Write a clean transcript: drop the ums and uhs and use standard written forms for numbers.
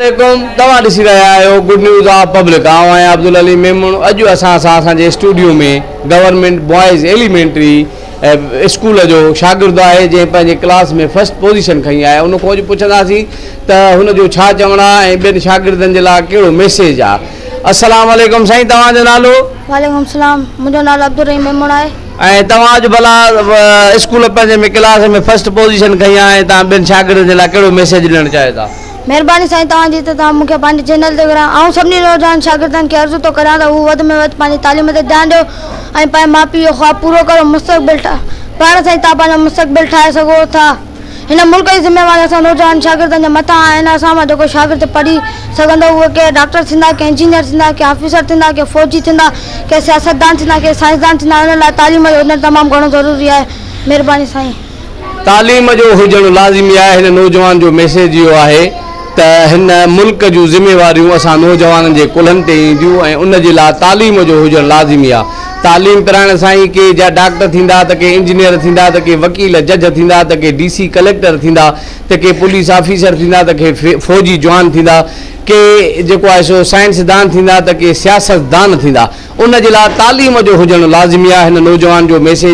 तव्हां ॾिसी रहिया आहियो गुड न्यूज़ ऑफ पब्लिक। आउं आहियां अब्दुल अली मेमून। अॼु असांजे स्टूडियो में गवर्नमेंट बॉयज़ एलिमेंट्री स्कूल जो शागिर्द आहे जंहिं पंहिंजे क्लास में फर्स्ट पोजीशन खई आहे। उन खां अॼु पुछंदासीं त हुनजो छा चवणु आहे ऐं ॿियनि शागिर्दनि जे लाइ कहिड़ो मैसेज आहे। अस्सलाम वालेकुम साईं, तव्हांजो नालो? वालेकुम सलाम, मुंहिंजो नालो अब्दुल रहीम मेमून आहे। ऐं तव्हां अॼु भला स्कूल पंहिंजे में क्लास में फर्स्ट पोजीशन खई आहे ऐं तव्हां ॿियनि शागिर्दनि जे लाइ कहिड़ो मैसेज ॾियणु चाहियो था? महिरबानी साईं तव्हांजी त तव्हां मूंखे पंहिंजे चैनल ते घुरायो। ऐं सभिनी नौजवान शागिर्दनि खे अर्ज़ु थो करियां त हू वधि में वधि पंहिंजी तालीम ते ध्यानु ॾियो ऐं पंहिंजे माउ पीउ जो ख़्वाबु पूरो करो। मुस्तक़बिल पाण साईं तव्हां पंहिंजो मुस्तक़बिल ठाहे सघो था। हिन मुल्क जी ज़िम्मेवारी असां नौजवान शागिर्दनि जे मथां आहिनि। असां मां जेको शागिर्द पढ़ी सघंदो उहे के डॉक्टर थींदा, के इंजीनियर थींदा, के ऑफिसर थींदा, के फ़ौजी थींदा, के सियासतदान थींदा, के साइंसदान थींदा। हुन लाइ तालीम जो हुनर तमामु घणो ज़रूरी आहे। महिरबानी साईं। तालीम जो हुजणु लाज़िमी आहे। हिन नौजवान जो मैसेज इहो आहे त हिन मुल्क जूं ज़िम्मेवारियूं असां नौजवाननि जे कुल्हनि ते ईंदियूं ऐं उन जे लाइ तालीम जो हुजणु लाज़िमी आहे। तालीम कराइण सां ई के जा डॉक्टर थींदा, त के इंजीनियर थींदा, त के वकील जज थींदा, त के DC कलेक्टर थींदा, त के पुलिस ऑफिसर थींदा, त के फ़ौजी जवान थींदा, के जेको आहे सो साइंसदान थींदा, त के सियासतदान थींदा। उन जे लाइ तालीम जो हुजणु लाज़िमी आहे। हिन नौजवान जो मैसेज